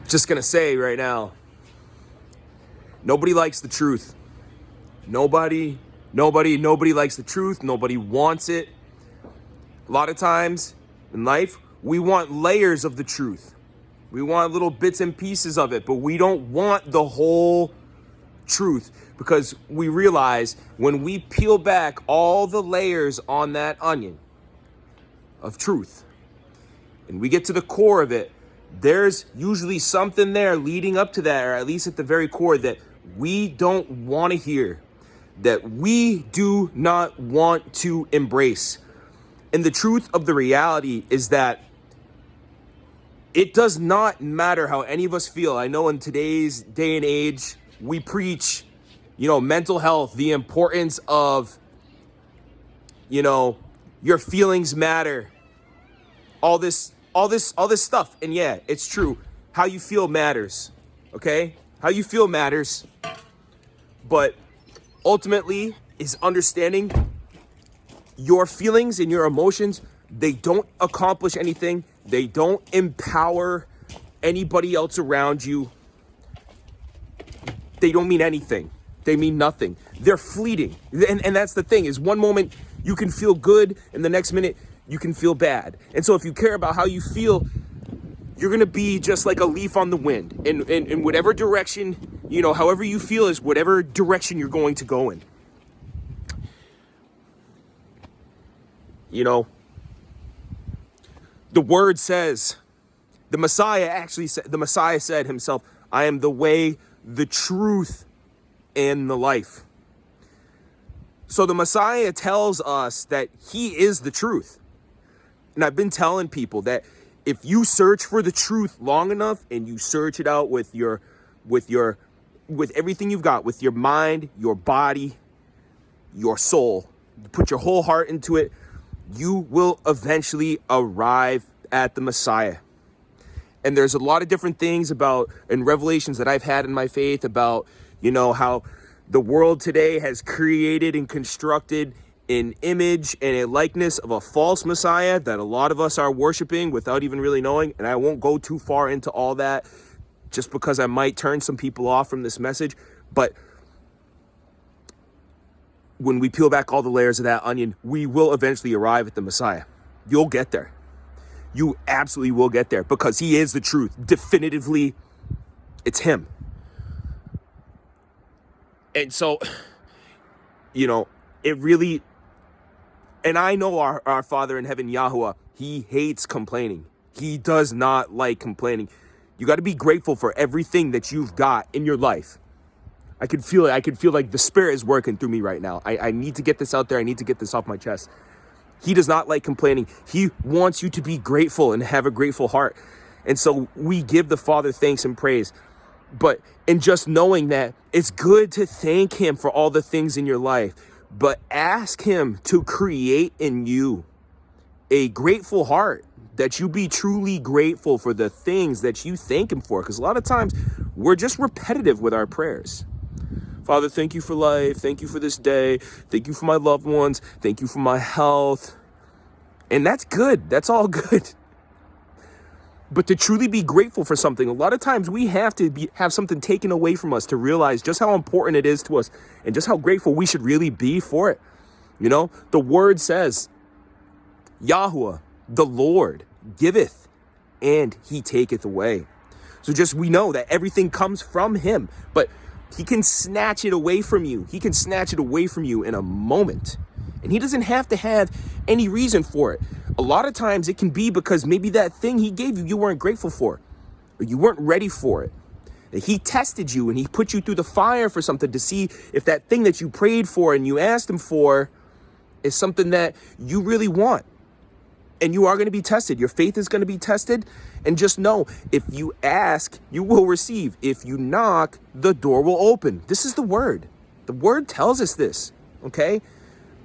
Just gonna say right now, nobody likes the truth. Nobody likes the truth. Nobody wants it. A lot of times in life, we want layers of the truth. We want little bits and pieces of it, but we don't want the whole truth, because we realize when we peel back all the layers on that onion of truth and we get to the core of it, there's usually something there leading up to that, or at least at the very core, that we don't want to hear, that we do not want to embrace. And the truth of the reality is that it does not matter how any of us feel. I know in today's day and age, we preach, mental health, the importance of, your feelings matter, all this stuff. And yeah, it's true. How you feel matters, okay? How you feel matters. But ultimately is understanding your feelings and your emotions. They don't accomplish anything. They don't empower anybody else around you. They don't mean anything. They mean nothing. They're fleeting. And that's the thing, is one moment you can feel good and the next minute you can feel bad. And so if you care about how you feel, you're going to be just like a leaf on the wind. In whatever direction, however you feel is whatever direction you're going to go in. The word says, the Messiah said himself, I am the way, the truth, and the life. So the Messiah tells us that he is the truth. And I've been telling people that if you search for the truth long enough and you search it out with everything you've got, with your mind, your body, your soul, you put your whole heart into it, you will eventually arrive at the Messiah. And there's a lot of different things in revelations that I've had in my faith about, how the world today has created and constructed an image and a likeness of a false Messiah that a lot of us are worshiping without even really knowing. And I won't go too far into all that just because I might turn some people off from this message. But when we peel back all the layers of that onion, we will eventually arrive at the Messiah. You'll get there. You absolutely will get there, because he is the truth. Definitively, it's him. And so, it really, and I know our Father in heaven, Yahuwah, he hates complaining. He does not like complaining. You got to be grateful for everything that you've got in your life. I could feel it. I could feel like the Spirit is working through me right now. I need to get this out there. I need to get this off my chest. He does not like complaining. He wants you to be grateful and have a grateful heart. And so we give the Father thanks and praise. But in just knowing that it's good to thank him for all the things in your life, but ask him to create in you a grateful heart, that you be truly grateful for the things that you thank him for. Because a lot of times we're just repetitive with our prayers. Father, thank you for life. Thank you for this day. Thank you for my loved ones. Thank you for my health. And that's good. That's all good. But to truly be grateful for something, a lot of times we have to have something taken away from us to realize just how important it is to us and just how grateful we should really be for it. The word says, Yahuwah, the Lord, giveth, and he taketh away. So just we know that everything comes from him, but he can snatch it away from you. He can snatch it away from you in a moment. And he doesn't have to have any reason for it. A lot of times it can be because maybe that thing he gave you, you weren't grateful for, or you weren't ready for it. That he tested you and he put you through the fire for something to see if that thing that you prayed for and you asked him for is something that you really want. And you are going to be tested. Your faith is going to be tested. And just know, if you ask, you will receive. If you knock, the door will open. This is the word. The word tells us this, okay?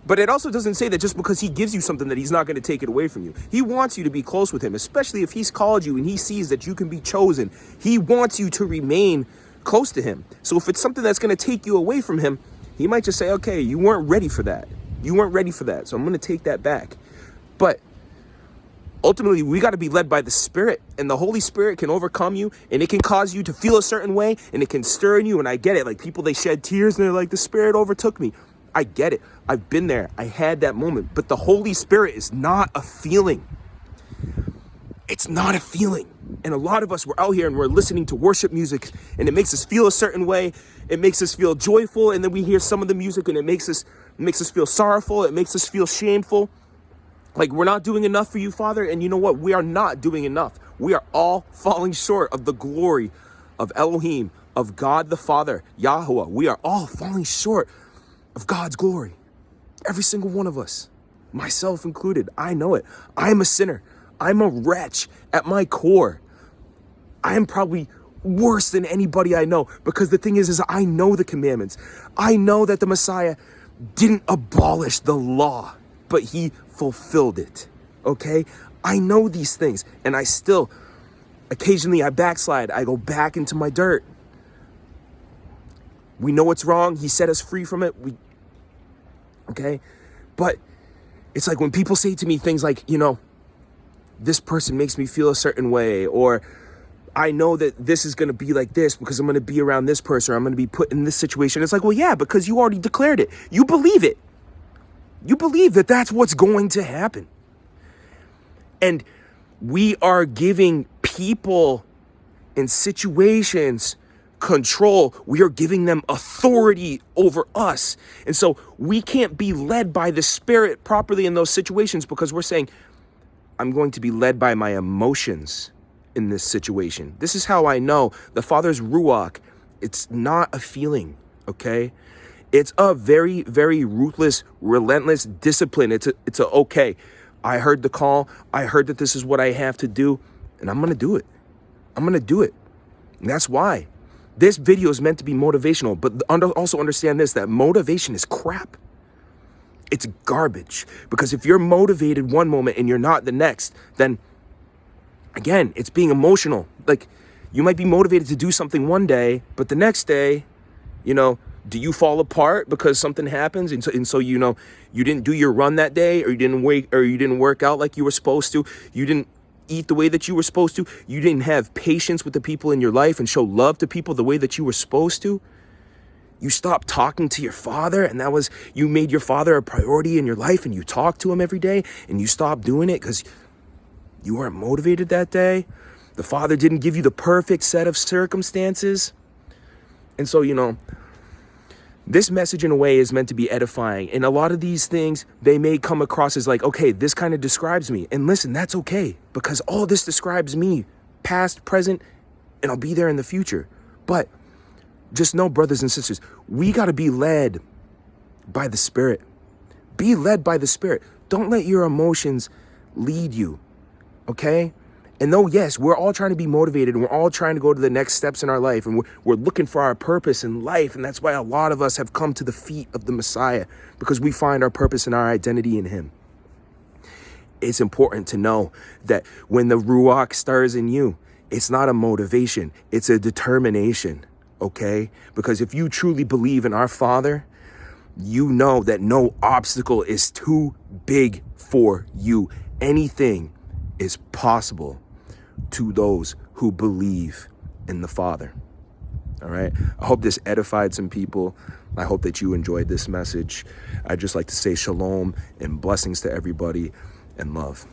But it also doesn't say that just because he gives you something that he's not going to take it away from you. He wants you to be close with him, especially if he's called you and he sees that you can be chosen. He wants you to remain close to him. So if it's something that's going to take you away from him, he might just say, okay, you weren't ready for that. You weren't ready for that. So I'm going to take that back. But Ultimately, we got to be led by the Spirit, and the Holy Spirit can overcome you, and it can cause you to feel a certain way, and it can stir in you. And I get it. Like, people, they shed tears and they're like, the Spirit overtook me. I get it. I've been there. I had that moment. But the Holy Spirit is not a feeling. It's not a feeling. And a lot of us, we're out here and we're listening to worship music, and it makes us feel a certain way. It makes us feel joyful. And then we hear some of the music and it makes us feel sorrowful. It makes us feel shameful. Like, we're not doing enough for you, Father. And you know what? We are not doing enough. We are all falling short of the glory of Elohim, of God the Father, Yahuwah. We are all falling short of God's glory. Every single one of us, myself included. I know it. I'm a sinner. I'm a wretch at my core. I am probably worse than anybody I know, because the thing is I know the commandments. I know that the Messiah didn't abolish the law, but he fulfilled it. Okay? I know these things, and I still, occasionally I backslide. I go back into my dirt. We know it's wrong. He set us free from it. Okay? But it's like when people say to me things like, this person makes me feel a certain way, or I know that this is going to be like this because I'm going to be around this person, or I'm going to be put in this situation. It's like, well, yeah, because you already declared it. You believe it. You believe that that's what's going to happen. And we are giving people in situations control. We are giving them authority over us. And so we can't be led by the Spirit properly in those situations, because we're saying, I'm going to be led by my emotions in this situation. This is how I know the Father's Ruach. It's not a feeling, okay? It's a very, very ruthless, relentless discipline. It's a okay, I heard the call. I heard that this is what I have to do, and I'm going to do it. I'm going to do it. And that's why this video is meant to be motivational, but also understand this, that motivation is crap. It's garbage, because if you're motivated one moment and you're not the next, then again, it's being emotional. Like, you might be motivated to do something one day, but the next day, do you fall apart because something happens? And so you didn't do your run that day, or you didn't work out like you were supposed to. You didn't eat the way that you were supposed to. You didn't have patience with the people in your life and show love to people the way that you were supposed to. You stopped talking to your Father, and you made your Father a priority in your life, and you talked to him every day, and you stopped doing it because you weren't motivated that day. The Father didn't give you the perfect set of circumstances. And so, this message in a way is meant to be edifying. And a lot of these things, they may come across as like, okay, this kind of describes me. And listen, that's okay, because all this describes me, past, present, and I'll be there in the future. But just know, brothers and sisters, we got to be led by the Spirit. Be led by the Spirit. Don't let your emotions lead you, okay? And though, yes, we're all trying to be motivated, and we're all trying to go to the next steps in our life, and we're looking for our purpose in life, and that's why a lot of us have come to the feet of the Messiah, because we find our purpose and our identity in him. It's important to know that when the Ruach stirs in you, it's not a motivation, it's a determination, okay? Because if you truly believe in our Father, you know that no obstacle is too big for you. Anything is possible to those who believe in the Father. All right. I hope this edified some people. I hope that you enjoyed this message. I'd just like to say shalom and blessings to everybody and love.